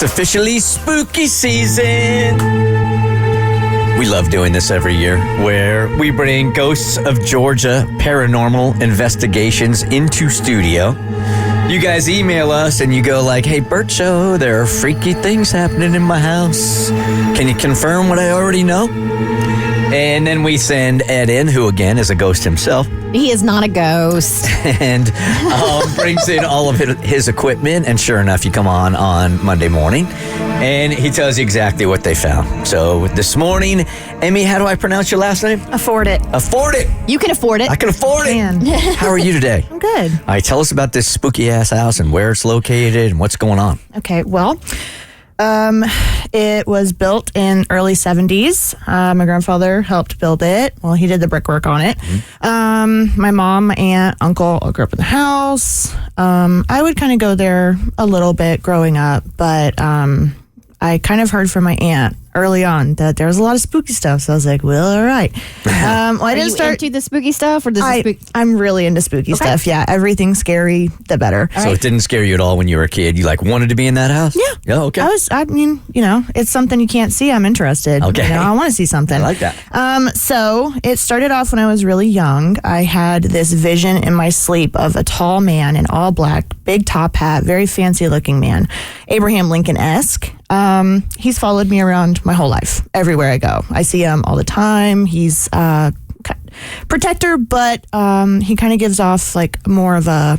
It's officially spooky season. We love doing this every year, where we bring Ghosts of Georgia Paranormal Investigations into studio. You guys email us and you go like, hey, Bert Show, there are freaky things happening in my house. Can you confirm what I already know? And then we send Ed in, who again is a ghost himself. He is not a ghost. And brings in all of his equipment. And sure enough, you come on Monday morning and he tells you exactly what they found. So this morning, Emmy, how do I pronounce your last name? Afford it. Afford it. You can afford it. I can afford it. How are you today? I'm good. All right, tell us about this spooky ass house and where it's located and what's going on. Okay, well, it was built in early 70s. My grandfather helped build it. Well, he did the brickwork on it. My mom, my aunt, uncle all grew up in the house. I would kind of go there a little bit growing up, but I kind of heard from my aunt early on that there was a lot of spooky stuff. So I was like, well, all right. Well, I didn't start into the spooky stuff, or I'm really into spooky stuff. Yeah, everything scary, the better. So it didn't scare you at all when you were a kid? You wanted to be in that house? Yeah. Oh, okay. I mean, it's something you can't see. I'm interested. Okay. I want to see something. I like that. So it started off when I was really young. I had this vision in my sleep of a tall man in all black, big top hat, very fancy looking man, Abraham Lincoln-esque. He's followed me around my whole life, everywhere I go. I see him all the time. He's protector, but he kind of gives off more of a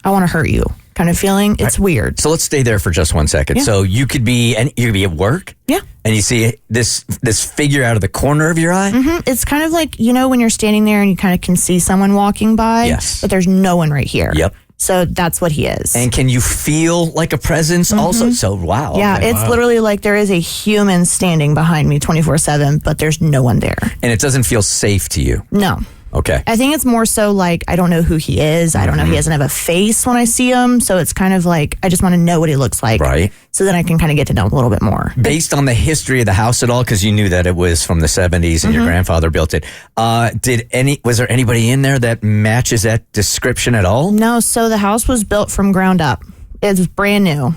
I want to hurt you kind of feeling. It's weird. So let's stay there for just 1 second. Yeah. So you could be at work, yeah, and you see this figure out of the corner of your eye. Mm-hmm. It's kind of like when you're standing there and you kind of can see someone walking by, yes, but there's no one right here. Yep. So that's what he is. And can you feel like a presence also? So, wow. Yeah, it's literally like there is a human standing behind me 24/7, but there's no one there. And it doesn't feel safe to you? No. Okay. I think it's more so I don't know who he is. I don't know. He doesn't have a face when I see him. So it's kind of I just want to know what he looks like. Right. So then I can kind of get to know him a little bit more. Based on the history of the house at all, because you knew that it was from the 70s and your grandfather built it, was there anybody in there that matches that description at all? No. So the house was built from ground up. It's brand new.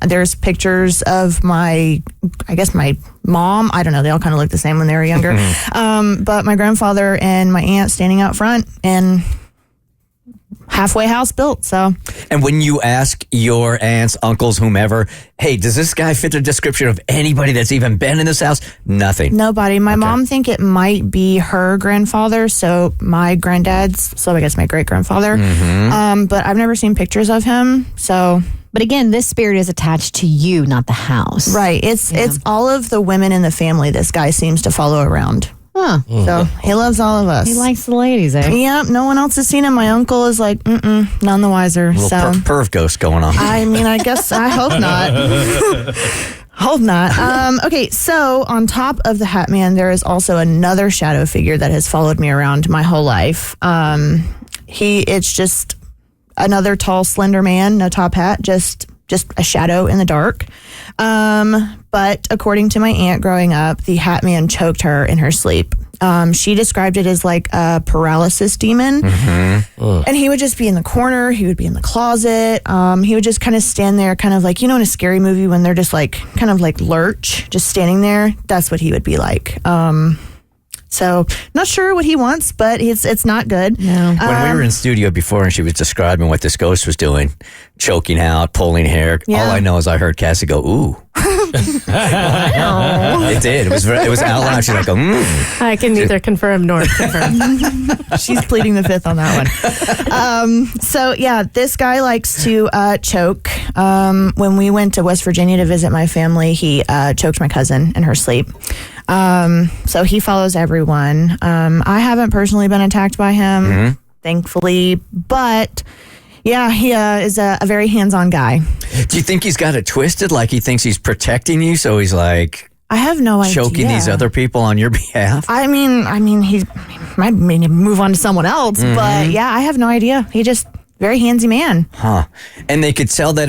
There's pictures of my mom. I don't know. They all kind of look the same when they were younger. But my grandfather and my aunt standing out front, and halfway house built. So. And when you ask your aunts, uncles, whomever, hey, does this guy fit the description of anybody that's even been in this house? Nothing. Nobody. My mom think it might be her grandfather. So my granddad's. So I guess my great grandfather. But I've never seen pictures of him. So. But again, this spirit is attached to you, not the house. Right. It's all of the women in the family this guy seems to follow around. Huh. So he loves all of us. He likes the ladies, eh? Yep. No one else has seen him. My uncle is none the wiser. A little perv ghost going on. I mean, I guess I hope not. Hope not. Okay, so on top of the Hat Man, there is also another shadow figure that has followed me around my whole life. It's just another tall, slender man, no top hat, just a shadow in the dark. But according to my aunt growing up, the Hat Man choked her in her sleep. She described it as like a paralysis demon. And he would just be in the corner. He would be in the closet. He would just kind of stand there, kind of like, in a scary movie when they're just kind of like lurch, just standing there. That's what he would be like. So not sure what he wants, but it's not good. No. When we were in studio before and she was describing what this ghost was doing, choking out, pulling hair, all I know is I heard Cassie go, ooh. It did. It was out loud. She's like, I can neither confirm nor confirm. She's pleading the fifth on that one. So yeah, this guy likes to choke. When we went to West Virginia to visit my family, he choked my cousin in her sleep. So he follows everyone. I haven't personally been attacked by him, thankfully, but yeah, he is a very hands-on guy. Do you think he's got it twisted? Like he thinks he's protecting you, so he's like, I have no idea. Choking these other people on your behalf? I mean, he might move on to someone else, but yeah, I have no idea. He just very handsy man. Huh. And they could tell that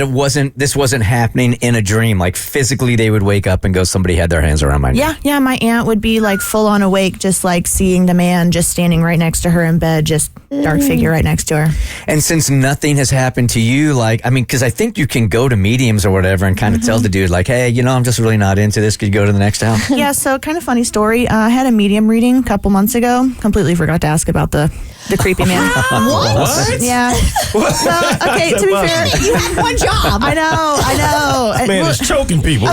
this wasn't happening in a dream. Like physically they would wake up and go, somebody had their hands around my neck. Yeah. My aunt would be like full on awake, just like seeing the man just standing right next to her in bed, just dark figure right next to her. And since nothing has happened to you, because I think you can go to mediums or whatever and kind of tell the dude, like, hey, I'm just really not into this. Could you go to the next house? Yeah, so kind of funny story. I had a medium reading a couple months ago. Completely forgot to ask about the creepy man. What? Yeah. So, okay, to be fair, You had one job. I know. Man, it's choking people.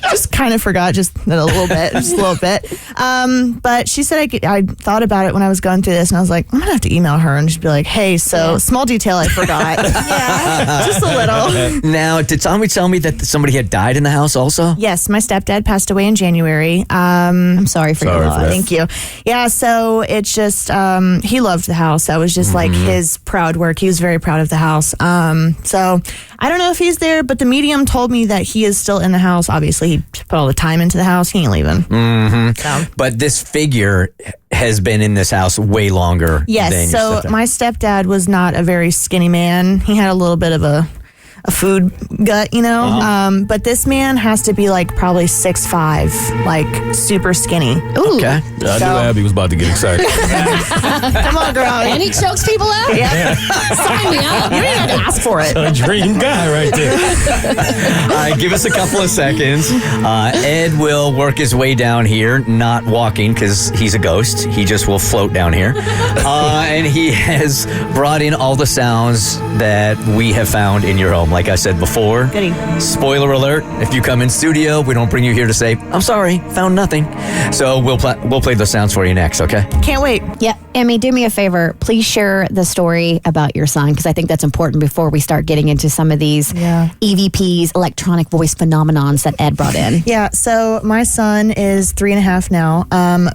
Just kind of forgot just a little bit. But she said I thought about it when I was going through this, and I was like, I'm gonna have to email her and just be like, hey, so small detail I forgot. Yeah, just a little. Now, did Tommy tell me that somebody had died in the house also? Yes, my stepdad passed away in January. I'm sorry for your loss. Thank you. Yeah, so it's just he loved the house. That was just like his proud work. He was very proud of the house. So I don't know if he's there, but the medium told me that he is still in the house. Obviously, he put all the time into the house. He ain't leaving. So. But this figure has been in this house way longer than your stepdad. My stepdad was not a very skinny man. He had a little bit of a food gut, but this man has to be like probably 6'5", like super skinny. Ooh. Okay. I knew Abby was about to get excited. Come on, girl. And he chokes people out? Yeah. Sign me up. You didn't have to ask for it. A dream guy right there. All right, give us a couple of seconds. Ed will work his way down here, not walking because he's a ghost. He just will float down here. And he has brought in all the sounds that we have found in your home. Like I said before, Goody. Spoiler alert, if you come in studio, we don't bring you here to say, I'm sorry, found nothing. So we'll play those sounds for you next, okay? Can't wait. Yeah. Emmy, do me a favor. Please share the story about your son, because I think that's important before we start getting into some of these EVPs, electronic voice phenomenons that Ed brought in. Yeah, so my son is 3.5 now,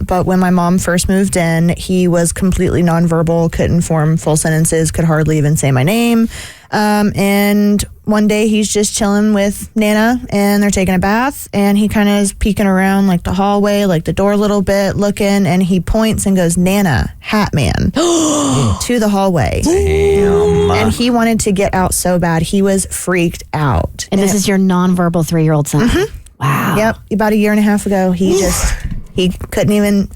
but when my mom first moved in, he was completely nonverbal, couldn't form full sentences, could hardly even say my name. And one day he's just chilling with Nana and they're taking a bath, and he kind of is peeking around like the hallway, like the door a little bit, looking, and he points and goes, Nana, Hat Man, to the hallway. Damn. And he wanted to get out so bad. He was freaked out. And this is your nonverbal 3-year-old son. Wow. Yep. About 1.5 years ago, he couldn't even,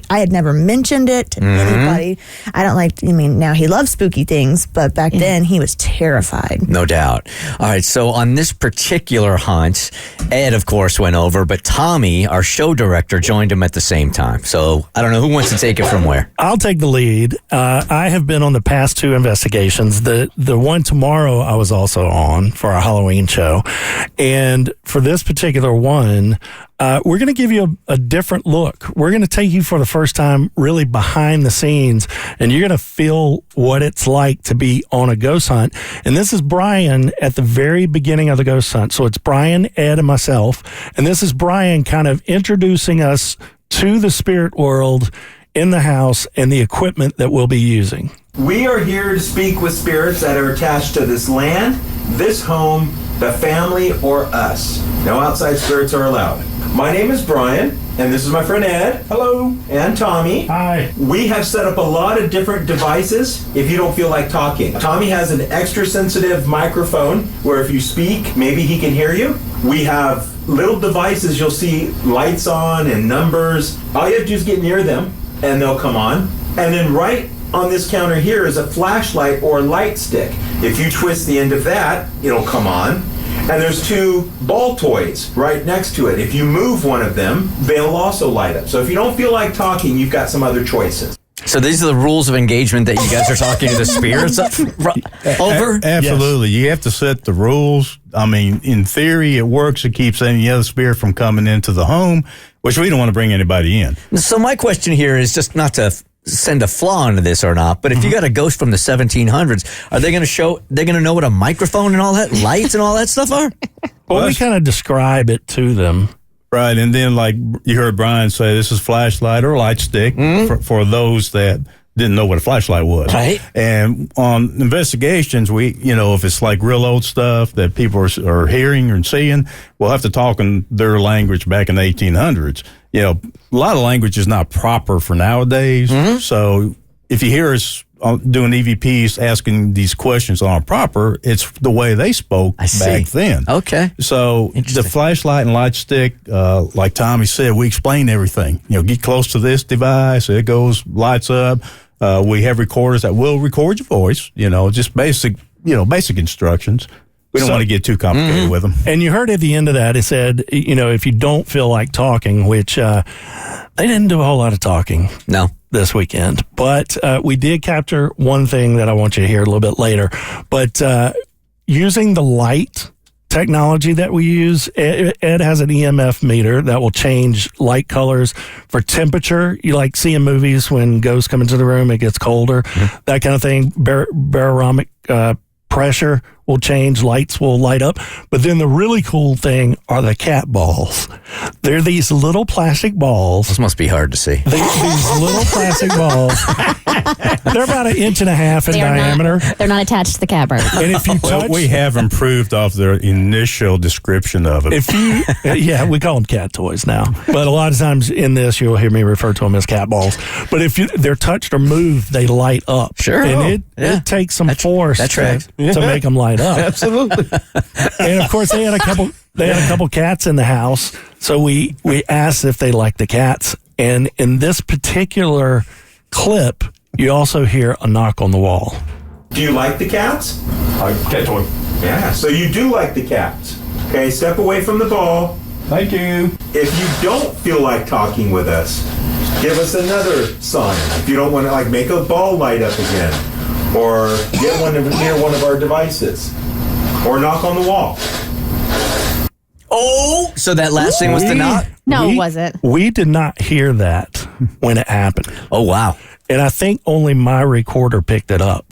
I had never mentioned it to anybody. Now he loves spooky things, but back then he was terrified. No doubt. All right, so on this particular hunt, Ed, of course, went over, but Tommy, our show director, joined him at the same time. So I don't know who wants to take it from where. I'll take the lead. I have been on the past 2 investigations. The one tomorrow I was also on for our Halloween show. And for this particular one, we're going to give you a different look. We're going to take you for the first time really behind the scenes, and you're going to feel what it's like to be on a ghost hunt. And this is Brian at the very beginning of the ghost hunt. So it's Brian, Ed, and myself. And this is Brian kind of introducing us to the spirit world in the house and the equipment that we'll be using. We are here to speak with spirits that are attached to this land, this home, the family, or us. No outside spirits are allowed. My name is Brian, and this is my friend Ed. Hello. And Tommy. Hi. We have set up a lot of different devices if you don't feel like talking. Tommy has an extra sensitive microphone where if you speak, maybe he can hear you. We have little devices, you'll see lights on and numbers. All you have to do is get near them, and they'll come on. And then right on this counter here is a flashlight or light stick. If you twist the end of that, it'll come on. And there's 2 ball toys right next to it. If you move one of them, they'll also light up. So if you don't feel like talking, you've got some other choices. So these are the rules of engagement that you guys are talking to the spirits over? Absolutely. Yes. You have to set the rules. In theory, it works. It keeps any other spirit from coming into the home, which we don't want to bring anybody in. So my question here is just not to send a flaw into this or not, but if you got a ghost from the 1700s, are they going to know what a microphone and all that, lights and all that stuff are? Well, we kind of describe it to them. Right, and then like you heard Brian say, this is flashlight or light stick for those that didn't know what a flashlight was. Right. And on investigations, we, if it's like real old stuff that people are hearing and seeing, we'll have to talk in their language back in the 1800s. A lot of language is not proper for nowadays. So if you hear us doing EVPs, asking these questions on proper, it's the way they spoke back then. Okay. So the flashlight and light stick, like Tommy said, we explain everything. Get close to this device, it goes, lights up. We have recorders that will record your voice, just basic instructions. We don't want to get too complicated with them. And you heard at the end of that, it said, if you don't feel like talking, which they didn't do a whole lot of talking. No. This weekend. But we did capture one thing that I want you to hear a little bit later. But using the light technology that we use, Ed has an EMF meter that will change light colors for temperature. You like see in movies when ghosts come into the room, it gets colder, that kind of thing. Barometric pressure will change, lights will light up. But then the really cool thing are the cat balls. They're these little plastic balls. This must be hard to see. These little plastic balls. They're about 1.5 inches in diameter. They're not attached to the cat bird. And if you touch, we have improved off their initial description of it. We call them cat toys now. But a lot of times in this, you'll hear me refer to them as cat balls. But if they're touched or moved, they light up. Sure. And it takes some force to make them light up. Absolutely. And of course, they had a couple cats in the house, so we asked if they liked the cats. And in this particular clip, you also hear a knock on the wall. Do you like the cats? Cat toy. Yeah, so you do like the cats. Okay, step away from the ball. Thank you. If you don't feel like talking with us, give us another sign. If you don't want to make a ball light up again, or get one near one of our devices, or knock on the wall. Oh, so that last thing was the knock? No, it wasn't. We did not hear that when it happened. Oh, wow. And I think only my recorder picked it up.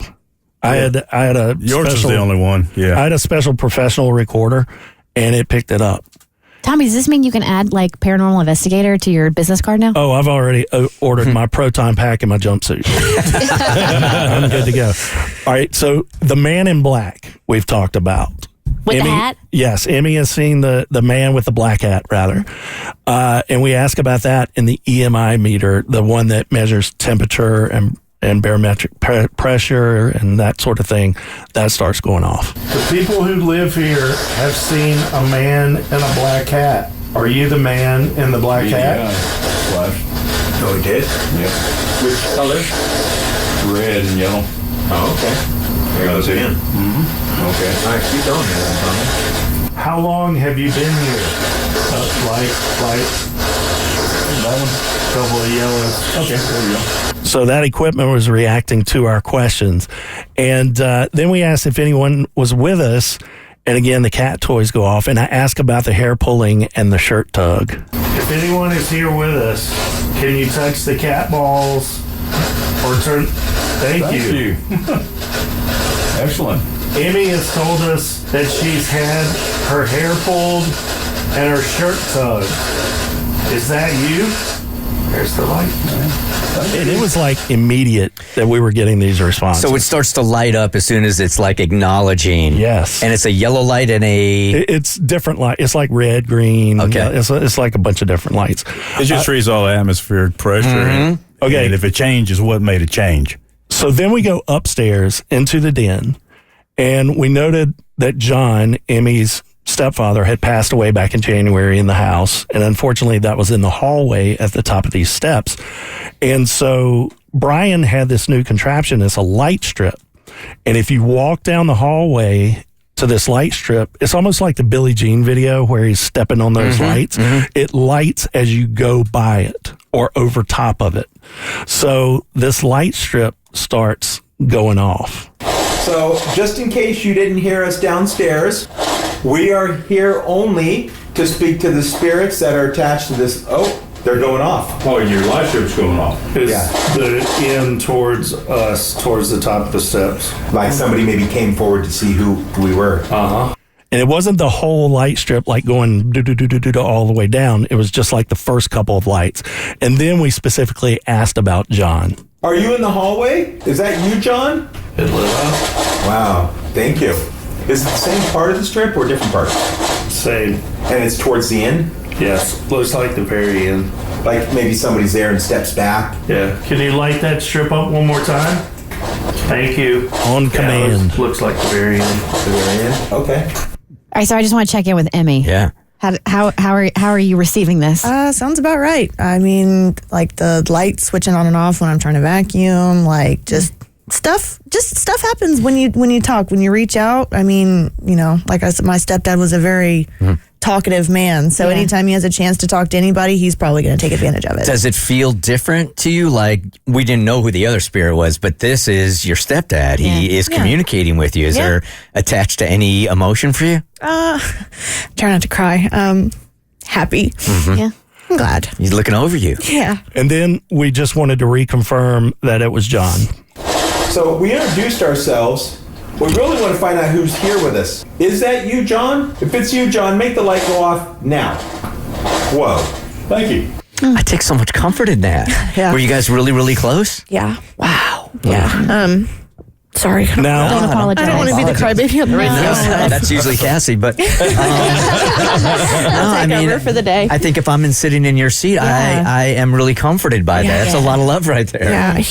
I had a yours is the only one. Yeah. I had a special professional recorder, and it picked it up. Tommy, does this mean you can add paranormal investigator to your business card now? Oh, I've already ordered my proton pack and my jumpsuit. I'm good to go. All right, so the man in black we've talked about. With Emmy, the hat? Yes, Emmy has seen the man with the black hat, rather. And we ask about that in the EMI meter, the one that measures temperature and barometric pressure and that sort of thing. That starts going off. The people who live here have seen a man in a black hat. Are you the man in the black hat? Flash. Oh, he did? Yeah. Which color? Red and yellow. Oh, okay. There goes again. Okay. All right, keep going there, Tommy. How long have you been here? That one. Couple of yellows. Okay, there we go. So that equipment was reacting to our questions. And then we asked if anyone was with us. And again, the cat toys go off. And I ask about the hair pulling and the shirt tug. If anyone is here with us, can you touch the cat balls or turn? Thank you. Excellent. Emmy has told us that she's had her hair pulled and her shirt tugged. Is that you? There's the light. And it was immediate that we were getting these responses. So it starts to light up as soon as it's acknowledging. Yes. And it's a yellow light and It's different light. It's like red, green. Okay. It's like a bunch of different lights. It just reads all the atmospheric pressure. And if it changes, what made it change? So then we go upstairs into the den, and we noted that John, Emmy's stepfather, had passed away back in January in the house. And unfortunately, that was in the hallway at the top of these steps. And so Brian had this new contraption. It's a light strip. And if you walk down the hallway to this light strip, it's almost like the Billie Jean video where he's stepping on those lights. It lights as you go by it or over top of it. So this light strip starts going off. So, just in case you didn't hear us downstairs, we are here only to speak to the spirits that are attached to this. Oh, they're going off. Oh, your light strip's going off. It's the end towards us, towards the top of the steps. Like somebody maybe came forward to see who we were. And it wasn't the whole light strip going do all the way down. It was just like the first couple of lights. And then we specifically asked about John. Are you in the hallway? Is that you, John? It lit up. Wow, thank you. Is it the same part of the strip or a different part? Same. And it's towards the end? Yes. Looks like the very end. Like maybe somebody's there and steps back? Yeah. Can you light that strip up one more time? Thank you. On command. Looks like the very end. Okay. All right, so I just want to check in with Emmy. Yeah. How are you receiving this? Sounds about right. I mean, like the light switching on and off when I'm trying to vacuum, like just stuff happens when you talk, when you reach out. I mean, like I said, my stepdad was a very talkative man. So anytime he has a chance to talk to anybody, he's probably going to take advantage of it. Does it feel different to you? Like, we didn't know who the other spirit was, but this is your stepdad. He is communicating with you. Is there attached to any emotion for you? Try not to cry. Happy. Yeah. I'm glad. He's looking over you. Yeah. And then we just wanted to reconfirm that it was John. So we introduced ourselves. We really want to find out who's here with us. Is that you, John? If it's you, John, make the light go off now. Whoa. Thank you. I take so much comfort in that. Yeah. Were you guys really, really close? Yeah. Wow. Yeah. Sorry. Now, Don't apologize. I don't want to be the crybaby on the radio. No, that's usually Cassie, but I'll take over for the day. I think if I'm sitting in your seat, I am really comforted by that. That's a lot of love right there. Yeah.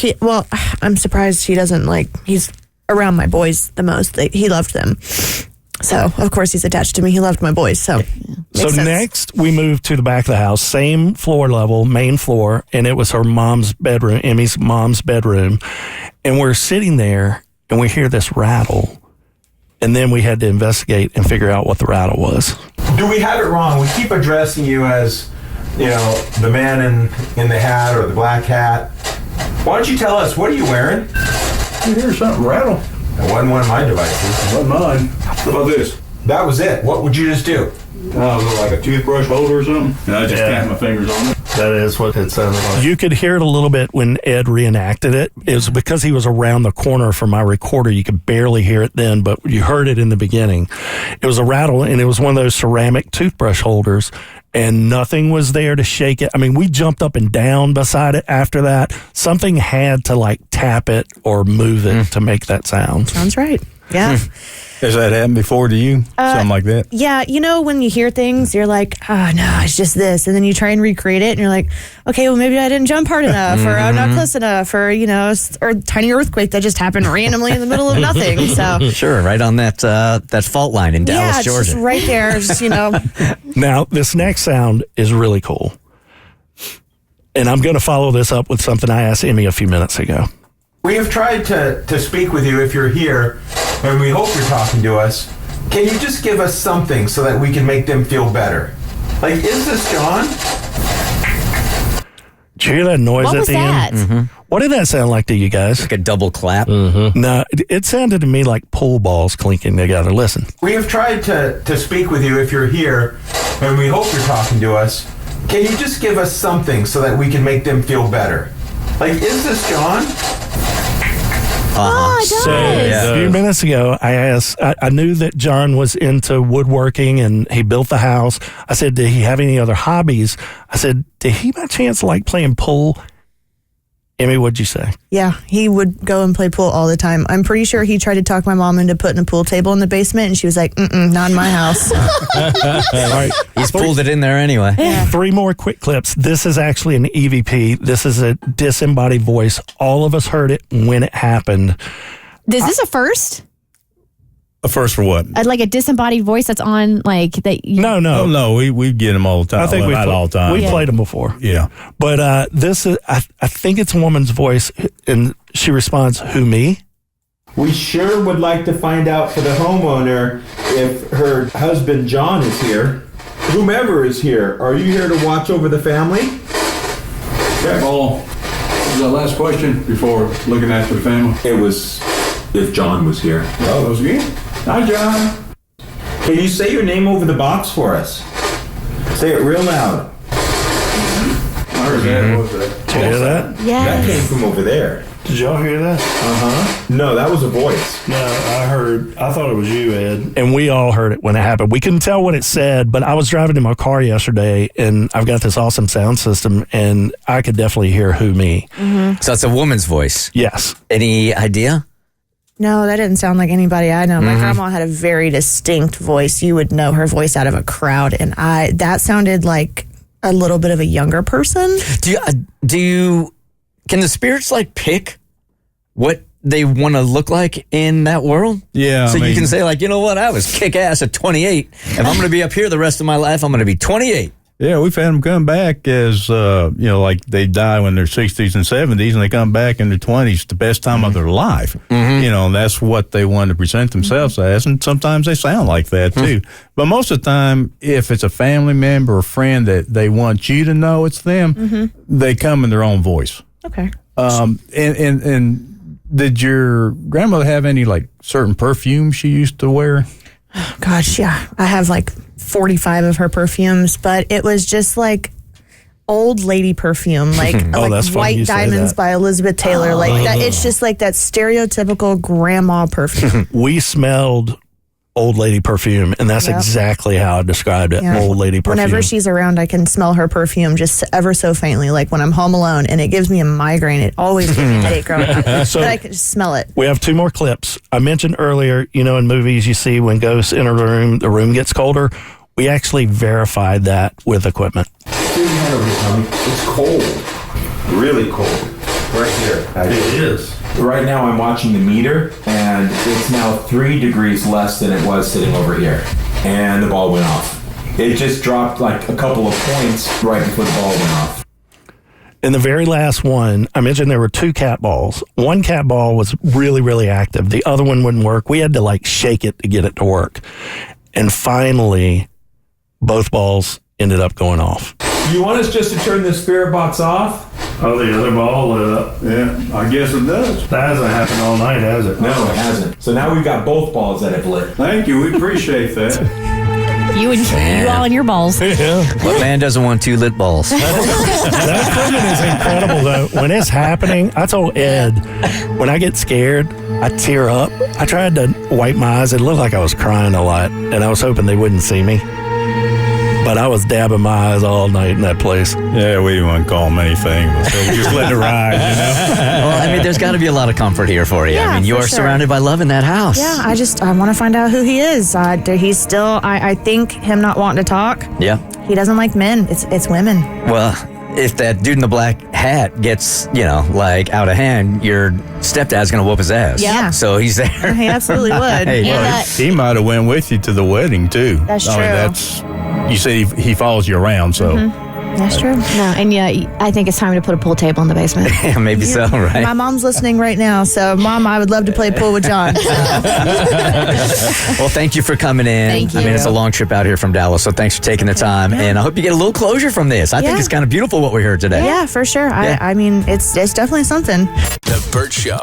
I'm surprised he doesn't he's around my boys the most. He loved them. So, of course, he's attached to me. He loved my boys. So, makes sense. Next, we moved to the back of the house, same floor level, main floor, and it was her mom's bedroom, Emmy's mom's bedroom. And we're sitting there, and we hear this rattle. And then we had to investigate and figure out what the rattle was. Do we have it wrong? We keep addressing you as, the man in the hat or the black hat. Why don't you tell us, what are you wearing? You hear something rattle? It wasn't one of my devices. Not mine. What about this? That was it. What would you just do? Like a toothbrush holder or something? And I just tap my fingers on it. That is what it sounded like. You could hear it a little bit when Ed reenacted it. It was because he was around the corner from my recorder. You could barely hear it then, but you heard it in the beginning. It was a rattle, and it was one of those ceramic toothbrush holders, and nothing was there to shake it. I mean, we jumped up and down beside it after that. Something had to, tap it or move it to make that sound. Sounds right. Yeah. Has that happened before to you? Something like that? Yeah, when you hear things, you're like, oh, no, it's just this. And then you try and recreate it, and you're like, okay, well, maybe I didn't jump hard enough, or I'm not close enough, or, or a tiny earthquake that just happened randomly in the middle of nothing. So Sure, right on that fault line in Dallas, it's Georgia. just right there, just, Now, this next sound is really cool. And I'm going to follow this up with something I asked Emmy a few minutes ago. We have tried to speak with you if you're here, and we hope you're talking to us. Can you just give us something so that we can make them feel better? Is this John? Did you hear that noise What at was the that? end? What did that sound like to you guys? Like a double clap. No, it sounded to me like pool balls clinking together. Listen. We have tried to speak with you if you're here, and we hope you're talking to us. Can you just give us something so that we can make them feel better? Is this John? Oh, it does. So a few minutes ago, I asked, I knew that John was into woodworking and he built the house. I said, did he have any other hobbies? I said, did he by chance like playing pool? Emmy, what'd you say? yeah, he would go and play pool all the time. I'm pretty sure he tried to talk my mom into putting a pool table in the basement, and she was like, not in my house. All right. He's pulled it in there anyway. 3 more quick clips. This is actually an EVP. This is a disembodied voice. All of us heard it when it happened. Is this a first? A first for what? Like a disembodied voice that's on that? No. Oh, no, we get them all the time. I think not all the time. we played them before. Yeah. But this is, I think it's a woman's voice, and she responds, who, me? We sure would like to find out for the homeowner if her husband John is here. Whomever is here, are you here to watch over the family? Yeah, Paul. Was that last question before looking after the family? It was if John was here. Oh, that was good. Hi, John. Can you say your name over the box for us? Say it real loud. I heard that. What was that? Did you hear that? That came from over there. Did y'all hear that? No, that was a voice. No, I thought it was you, Ed. And we all heard it when it happened. We couldn't tell what it said, but I was driving in my car yesterday, and I've got this awesome sound system, and I could definitely hear who, me. So it's a woman's voice. Yes. Any idea? No, that didn't sound like anybody I know. My grandma had a very distinct voice. You would know her voice out of a crowd, and that sounded like a little bit of a younger person. Can the spirits pick what they want to look like in that world. Yeah, So I you mean- can say, like, you know what? I was kick ass at 28. If I'm going to be up here the rest of my life, I'm going to be 28. Yeah, we've had them come back as, like they die when they're 60s and 70s, and they come back in their 20s, the best time of their life. And that's what they want to present themselves as, and sometimes they sound like that, too. But most of the time, if it's a family member or friend that they want you to know it's them, they come in their own voice. Okay. And did your grandmother have any, like, certain perfume she used to wear? Gosh, yeah. I have like 45 of her perfumes, but it was just like old lady perfume, like, that's funny White you say Diamonds that. by Elizabeth Taylor. Like that. It's just like that stereotypical grandma perfume. We smelled old lady perfume, and that's Yep. exactly how I described it. Yeah. Old lady perfume. Whenever she's around, I can smell her perfume just ever so faintly, like when I'm home alone, and it gives me a migraine. It always gives me a headache growing up, So- but I can just smell it. We have two more clips. I mentioned earlier, in movies you see when ghosts enter the room gets colder. We actually verified that with equipment. It's cold. Really cold. Right here. It is. Right now I'm watching the meter, and it's now 3 degrees less than it was sitting over here. And the ball went off. It just dropped like a couple of points right before the ball went off. In the very last one, I mentioned there were 2 cat balls. One cat ball was really, really active. The other one wouldn't work. We had to like shake it to get it to work. And finally, both balls ended up going off. You want us just to turn the spirit box off? Oh, the other ball lit up. Yeah, I guess it does. That hasn't happened all night, has it? No, it hasn't. So now we've got both balls that have lit. Thank you. We appreciate that. You all in your balls. What man doesn't want 2 lit balls? That equipment is incredible, though. When it's happening, I told Ed, when I get scared, I tear up. I tried to wipe my eyes. It looked like I was crying a lot, and I was hoping they wouldn't see me. But I was dabbing my eyes all night in that place. Yeah, we didn't want to call them anything, so we just let it ride, Well, I mean, there's got to be a lot of comfort here for you. Yeah, I mean, you for are sure. surrounded by love in that house. Yeah, I want to find out who he is. He's still. I think him not wanting to talk. Yeah. He doesn't like men. It's women. Well, if that dude in the black hat gets, like out of hand, your stepdad's going to whoop his ass. Yeah. So he's there. He absolutely would. Hey, And, He might have went with you to the wedding, too. That's I mean, true. you said he follows you around, so. That's true. No, and yeah, I think it's time to put a pool table in the basement. Yeah, maybe so, right? My mom's listening right now, so Mom, I would love to play pool with John. Well, thank you for coming in. Thank I mean, you. it's a long trip out here from Dallas, so thanks for taking the time. And I hope you get a little closure from this. I think Yeah. it's kind of beautiful what we heard today. Yeah, for sure. I mean, it's definitely something. The Bert Show.